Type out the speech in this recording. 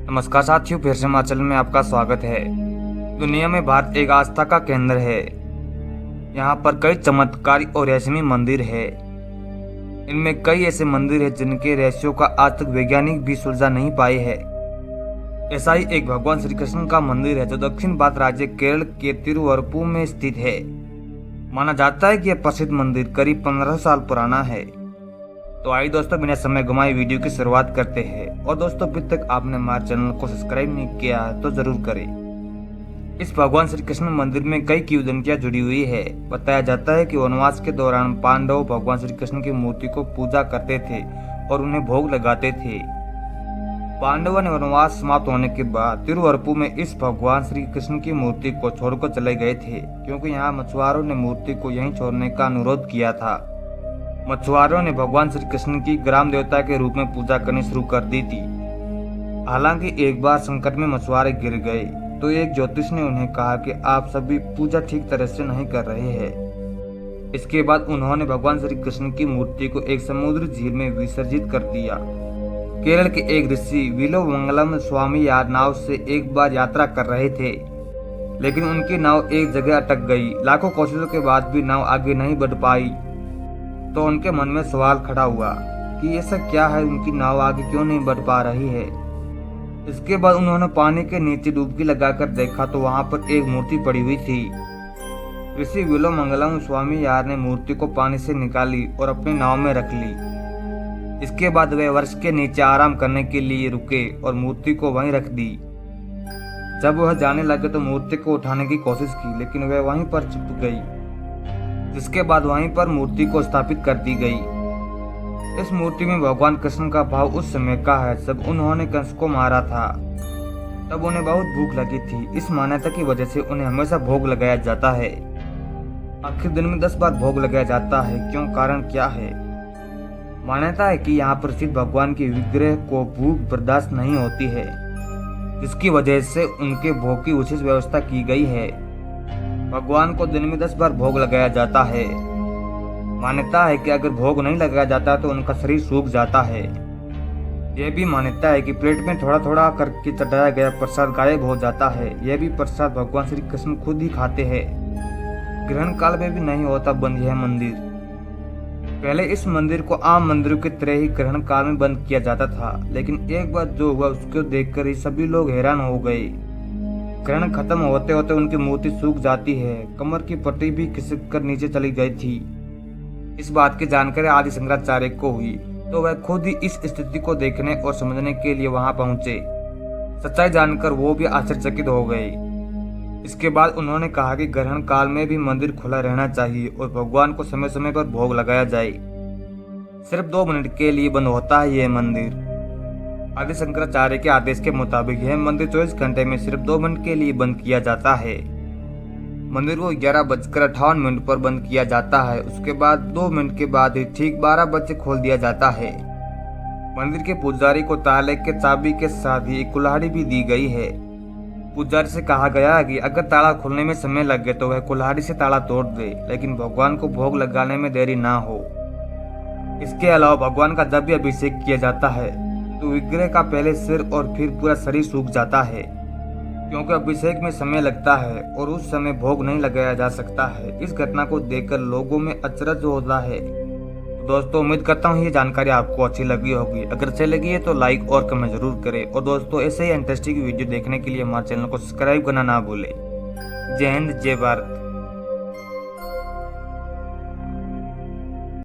नमस्कार साथियों, फिर से हिमाचल में आपका स्वागत है। दुनिया में भारत एक आस्था का केंद्र है। यहाँ पर कई चमत्कारी और रहस्यमय मंदिर है। इनमें कई ऐसे मंदिर हैं जिनके रहस्यों का आज तक वैज्ञानिक भी सुलझा नहीं पाए हैं। ऐसा ही एक भगवान श्री कृष्ण का मंदिर है जो दक्षिण भारत राज्य केरल के तिरुवरुपुर में स्थित है। माना जाता है कि यह प्रसिद्ध मंदिर करीब 1500 साल पुराना है। तो आइए दोस्तों, बिना समय गंवाए वीडियो की शुरुआत करते हैं। और दोस्तों, अभी तक आपने हमारे चैनल को सब्सक्राइब नहीं किया है तो जरूर करें। इस भगवान श्री कृष्ण मंदिर में कई किंवदंतियां जुड़ी हुई है। बताया जाता है कि वनवास के दौरान पांडव भगवान श्री कृष्ण की मूर्ति को पूजा करते थे और उन्हें भोग लगाते थे। पांडवों ने वनवास समाप्त होने के बाद तिरुवरुपुर में इस भगवान श्री कृष्ण की मूर्ति को छोड़कर चले गए थे, क्योंकि यहाँ मछुआरों ने मूर्ति को यहीं छोड़ने का अनुरोध किया था। मछुआरों ने भगवान श्री कृष्ण की ग्राम देवता के रूप में पूजा करनी शुरू कर दी थी। हालांकि एक बार संकट में मछुआरे गिर गए तो एक ज्योतिष ने उन्हें कहा कि आप सभी पूजा ठीक तरह से नहीं कर रहे हैं। इसके बाद उन्होंने भगवान श्री कृष्ण की मूर्ति को एक समुद्र झील में विसर्जित कर दिया। केरल के एक ऋषि विलोमंगलम स्वामी नाव से एक बार यात्रा कर रहे थे, लेकिन उनकी नाव एक जगह अटक गई। लाखों कोशिशों के बाद भी नाव आगे नहीं बढ़ पाई। तो उनके मन में सवाल खड़ा हुआ कि ऐसा क्या है, उनकी नाव आगे क्यों नहीं बढ़ पा रही है। इसके बाद उन्होंने पानी के नीचे डुबकी लगाकर देखा तो वहां पर एक मूर्ति पड़ी हुई थी। ऋषि विलोमंगलम स्वामी ने मूर्ति को पानी से निकाली और अपनी नाव में रख ली। इसके बाद वे वृक्ष के नीचे आराम करने के लिए रुके और मूर्ति को वहीं रख दी। जब वह जाने लगे तो मूर्ति को उठाने की कोशिश की, लेकिन वह वहीं पर चिपक गई, जिसके बाद वहीं पर मूर्ति को स्थापित कर दी गई। इस मूर्ति में भगवान कृष्ण का भाव उस समय का है जब उन्होंने कंस को मारा था। तब उन्हें बहुत भूख लगी थी। इस मान्यता की वजह से उन्हें हमेशा भोग लगाया जाता है। आखिर दिन में 10 बार भोग लगाया जाता है। क्यों, कारण क्या है? मान्यता है कि यहाँ पर स्थित भगवान के विग्रह को भूख बर्दाश्त नहीं होती है, जिसकी वजह से उनके भोग की विशेष व्यवस्था की गई है। भगवान को दिन में 10 बार भोग लगाया जाता है। मान्यता है कि अगर भोग नहीं लगाया जाता तो उनका शरीर सूख जाता है। यह भी मान्यता है कि प्लेट में थोड़ा थोड़ा करके चढ़ाया गया प्रसाद गायब हो जाता है। यह भी प्रसाद भगवान श्री कृष्ण खुद ही खाते हैं। ग्रहण काल में भी नहीं होता बंद यह मंदिर। पहले इस मंदिर को आम मंदिरों की तरह ही ग्रहण काल में बंद किया जाता था, लेकिन एक बार जो हुआ उसको देखकर ही सभी लोग हैरान हो गए। ग्रहण खत्म होते होते उनकी मूर्ति सूख जाती है। कमर की पट्टी भी खिसक कर नीचे चली गई थी। इस बात की जानकारी आदि शंकराचार्य को हुई तो वह खुद ही इस स्थिति को देखने और समझने के लिए वहां पहुंचे। सच्चाई जानकर वो भी आश्चर्यचकित हो गए। इसके बाद उन्होंने कहा कि ग्रहण काल में भी मंदिर खुला रहना चाहिए और भगवान को समय समय पर भोग लगाया जाए। सिर्फ 2 मिनट के लिए बंद होता है यह मंदिर। आदि शंकराचार्य के आदेश के मुताबिक यह मंदिर 24 घंटे में सिर्फ 2 मिनट के लिए बंद किया जाता है। मंदिर को 11:58 पर बंद किया जाता है। उसके बाद 2 मिनट के बाद ही ठीक 12 बजे खोल दिया जाता है। मंदिर के पुजारी को ताले के चाबी के साथ ही एक कुल्हाड़ी भी दी गई है। पुजारी से कहा गया है कि अगर ताला खोलने में समय लगे तो वह कुल्हाड़ी से ताला तोड़ दे, लेकिन भगवान को भोग लगाने में देरी ना हो। इसके अलावा भगवान का जब भी अभिषेक किया जाता है तो विग्रह का पहले सिर और फिर पूरा शरीर सूख जाता है, क्योंकि अभिषेक में समय लगता है और उस समय भोग नहीं लगाया जा सकता है। इस घटना को देखकर लोगों में अचरज होता है। दोस्तों, उम्मीद करता हूँ ये जानकारी आपको अच्छी लगी होगी। अगर अच्छी लगी है तो लाइक और कमेंट जरूर करें। और दोस्तों, ऐसे ही इंटरेस्टिंग वीडियो देखने के लिए हमारे चैनल को सब्सक्राइब करना ना भूलें। जय हिंद, जय भारत।